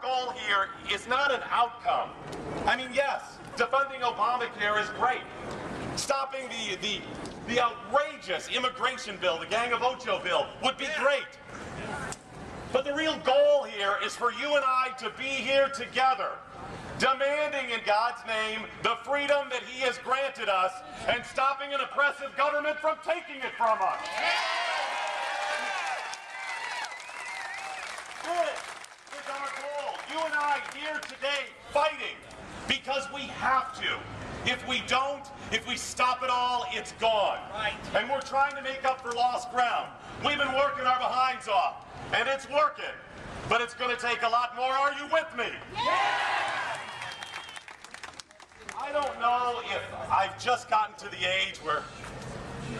goal here is not an outcome. I mean, yes, defunding Obamacare is great. Stopping the outrageous immigration bill, the Gang of Ocho bill, would be great. But the real goal here is for you and I to be here together, demanding in God's name the freedom that He has granted us and stopping an oppressive government from taking it from us. This is our goal. You and I here today fighting because we have to. If we don't, if we stop it all, it's gone. Right. And we're trying to make up for lost ground. We've been working our behinds off, and it's working. But it's going to take a lot more. Are you with me? Yeah! I don't know if I've just gotten to the age where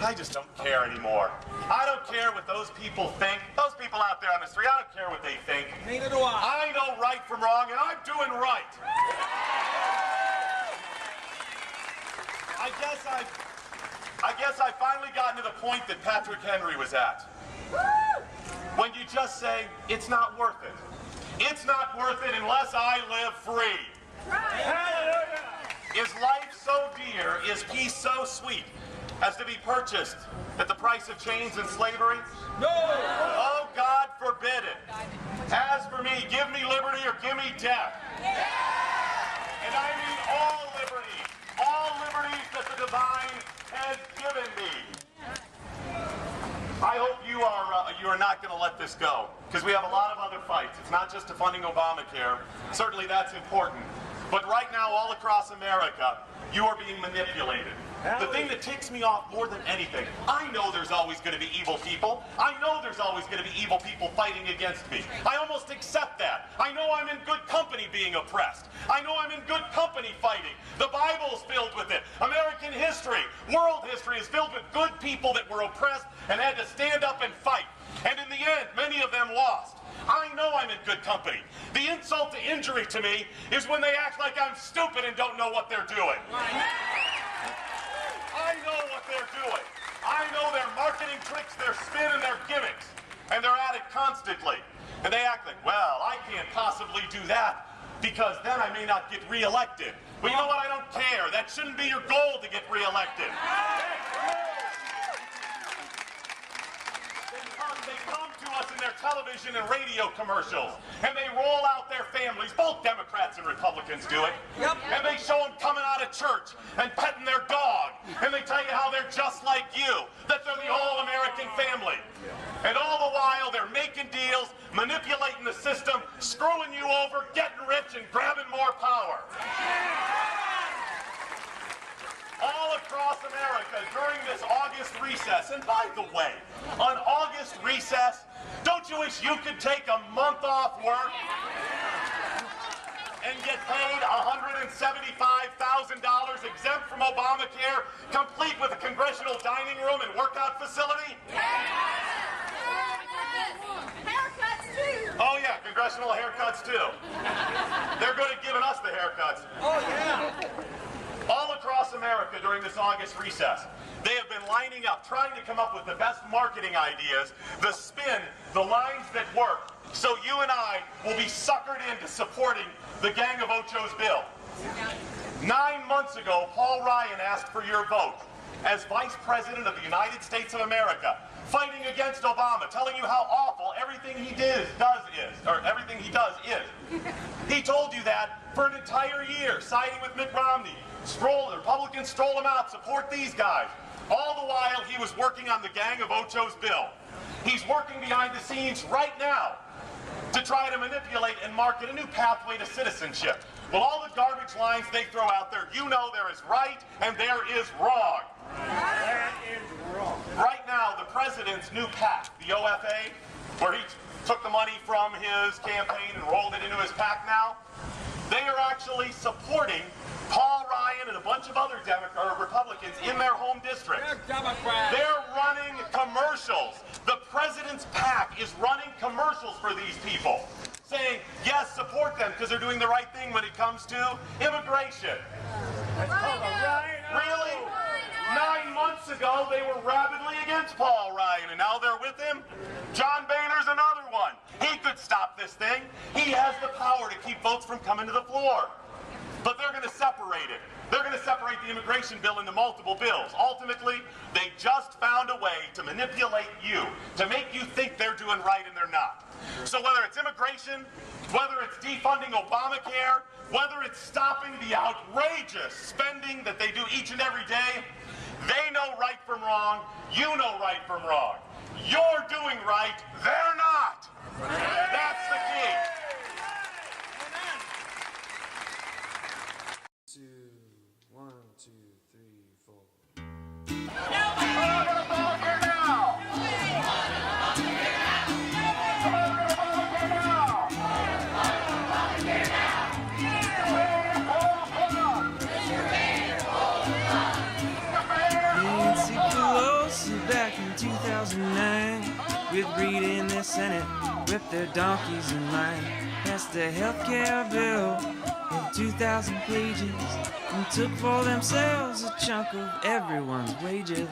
I just don't care anymore. I don't care what those people think. Those people out there on the street, I don't care what they think. Neither do I. I know right from wrong, and I'm doing right. I guess I've finally gotten to the point that Patrick Henry was at. When you just say, it's not worth it. It's not worth it unless I live free. Hallelujah. Is life so dear, is peace so sweet, as to be purchased at the price of chains and slavery? No! Oh, God forbid it. As for me, give me liberty or give me death. And I mean all liberties that the divine has given me. I hope you are not going to let this go, because we have a lot of other fights. It's not just defunding Obamacare. Certainly that's important. But right now, all across America, you are being manipulated. The thing that ticks me off more than anything, I know there's always going to be evil people. I know there's always going to be evil people fighting against me. I almost accept that. I know I'm in good company being oppressed. I know I'm in good company fighting. The Bible's filled with it. American history, world history is filled with good people that were oppressed and had to stand up and fight. And in the end, many of them lost. I know I'm in good company. The insult to injury to me is when they act like I'm stupid and don't know what they're doing. I know what they're doing. I know their marketing tricks, their spin, and their gimmicks. And they're at it constantly. And they act like, well, I can't possibly do that because then I may not get reelected. Well, you know what? I don't care. That shouldn't be your goal to get reelected. They come to us in their television and radio commercials, and they roll out their families. Both Democrats and Republicans do it. Yep. And they show them coming out of church and petting their dog, and they tell you how they're just like you, that they're the all-American family. And all the while, they're making deals, manipulating the system, screwing you over, getting rich, and grabbing more power. All across America during this August recess. And by the way, on August recess, don't you wish you could take a month off work and get paid $175,000 exempt from Obamacare, complete with a congressional dining room and workout facility? Haircuts too. Oh yeah, congressional haircuts too. They're good at giving us the haircuts. Oh yeah. All across America during this August recess, they have been lining up, trying to come up with the best marketing ideas, the spin, the lines that work, so you and I will be suckered into supporting the Gang of Ocho's bill. 9 months ago, Paul Ryan asked for your vote as Vice President of the United States of America, fighting against Obama, telling you how awful everything he does is. He told you that for an entire year, siding with Mitt Romney. The Republicans stroll him out, support these guys. All the while, he was working on the Gang of Ocho's bill. He's working behind the scenes right now to try to manipulate and market a new pathway to citizenship. Well, all the garbage lines they throw out there, you know there is right and there is wrong. That is wrong. Right now, the president's new PAC, the OFA, where he took the money from his campaign and rolled it into his PAC now, they are actually supporting Paul Ryan and a bunch of other Republicans in their home districts. They're Democrats. They're running commercials. The president's PAC is running commercials for these people, saying, yes, support them because they're doing the right thing when it comes to immigration. Really? 9 months ago, they were rabidly against Paul Ryan, and now they're with him? John Boehner's another one. He could stop this thing. He has the power to keep votes from coming to the floor. But they're going to separate it. They're going to separate the immigration bill into multiple bills. Ultimately, they just found a way to manipulate you, to make you think they're doing right and they're not. So whether it's immigration, whether it's defunding Obamacare, whether it's stopping the outrageous spending that they do each and every day, they know right from wrong, you know right from wrong. You're doing right, they're not. That's the key. One, two, three, four. Nancy Pelosi back in 2009 with Reid in the Senate whipped their donkeys in line, passed a healthcare bill of 2,000 pages and took for themselves a chunk of everyone's wages.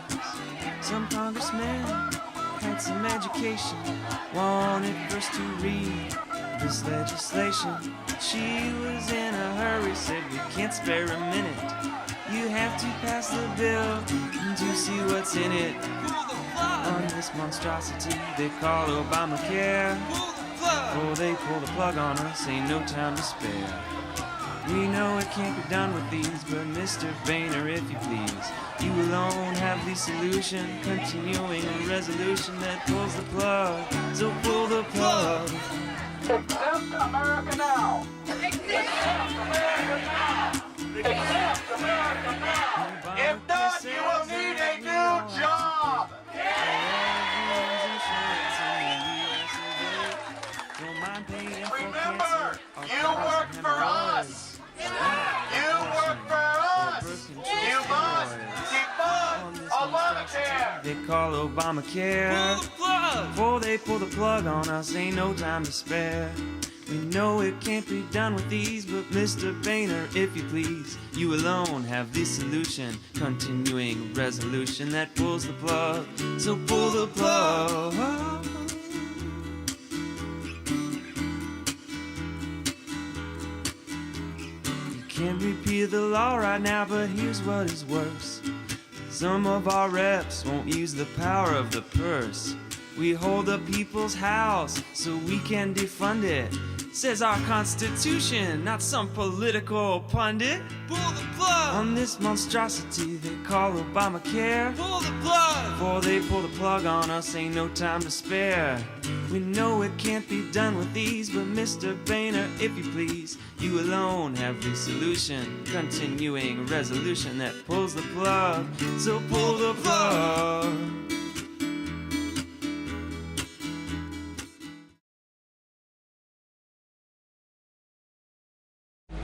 Some congressmen had some education, wanted first to read this legislation. She was in a hurry, said we can't spare a minute. You have to pass the bill to see what's in it. On this monstrosity they call Obamacare. Oh, they pull the plug on us, ain't no time to spare. We know it can't be done with these, but Mr. Boehner, if you please, you alone have the solution, continuing a resolution that pulls the plug, so pull the plug. Accept America now. Accept America now. Accept America now. If not, you will need a new job. Remember, you work for us. You work for us. You must defund Obamacare. They call Obamacare. Pull the plug! Before they pull the plug on us, ain't no time to spare. We know it can't be done with these, but Mr. Boehner, if you please, you alone have the solution, continuing resolution that pulls the plug, so pull the plug. You can't repeal the law right now, but here's what is worse. Some of our reps won't use the power of the purse. We hold the people's house so we can defund it. Says our Constitution, not some political pundit. Pull the plug on this monstrosity they call Obamacare. Pull the plug before they pull the plug on us, ain't no time to spare. We know it can't be done with these, but Mr. Boehner, if you please, you alone have the solution, continuing resolution that pulls the plug, so pull the plug.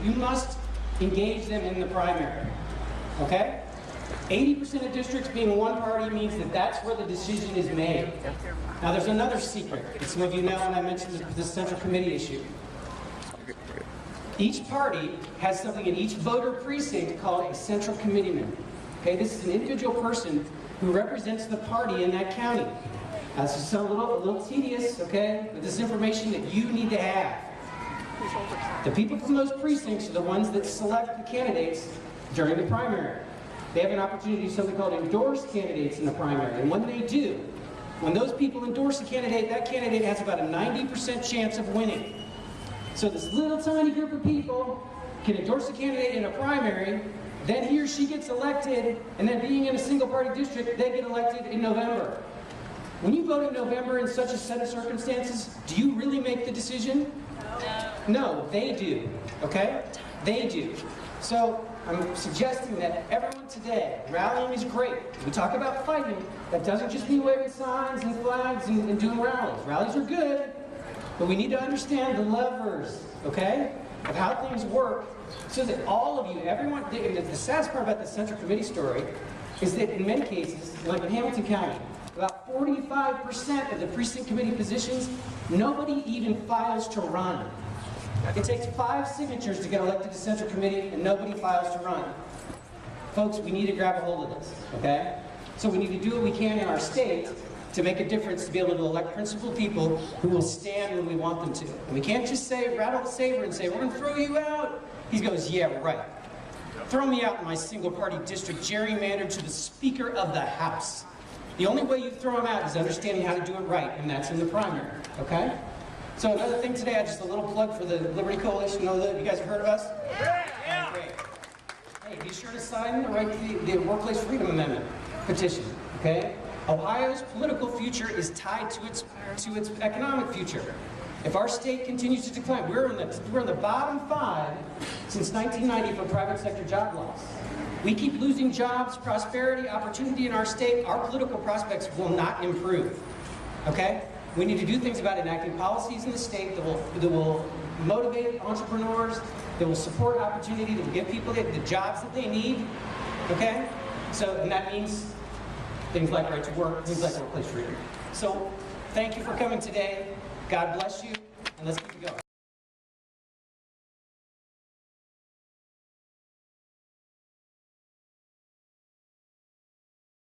You must engage them in the primary, okay? 80% of districts being one party means that that's where the decision is made. Now there's another secret that some of you know, and I mentioned the Central Committee issue. Each party has something in each voter precinct called a Central Committeeman. Okay, this is an individual person who represents the party in that county. Now, this is a little tedious, okay, but this is information that you need to have. The people from those precincts are the ones that select the candidates during the primary. They have an opportunity to do something called endorse candidates in the primary. And when they do, when those people endorse a candidate, that candidate has about a 90% chance of winning. So this little tiny group of people can endorse a candidate in a primary, then he or she gets elected, and then being in a single party district, they get elected in November. When you vote in November in such a set of circumstances, do you really make the decision? No, they do, okay? They do. So I'm suggesting that everyone today, rallying is great. We talk about fighting. That doesn't just mean waving signs and flags and doing rallies. Rallies are good, but we need to understand the levers, okay, of how things work so that all of you, everyone, and the saddest part about the Central Committee story is that in many cases, like in Hamilton County, about 45% of the precinct committee positions, nobody even files to run. It takes 5 signatures to get elected to Central Committee, and nobody files to run. Folks, we need to grab a hold of this, okay? So we need to do what we can in our state to make a difference, to be able to elect principled people who will stand when we want them to. And we can't just say, rattle the saber and say, we're going to throw you out. He goes, yeah, right. Throw me out in my single-party district, gerrymandered to the Speaker of the House. The only way you throw him out is understanding how to do it right, and that's in the primary, okay? So another thing today, just a little plug for the Liberty Coalition. You know that you guys have heard of us? Yeah. Great. Hey, be sure to sign the Workplace Freedom Amendment petition, okay? Ohio's political future is tied to its economic future. If our state continues to decline, we're in the bottom 5 since 1990 for private sector job loss. We keep losing jobs, prosperity, opportunity in our state, our political prospects will not improve, okay? We need to do things about enacting policies in the state that will motivate entrepreneurs, that will support opportunity, that will give people the jobs that they need, okay? So, and that means things like right to work, things like workplace freedom. So, thank you for coming today. God bless you, and let's keep it going.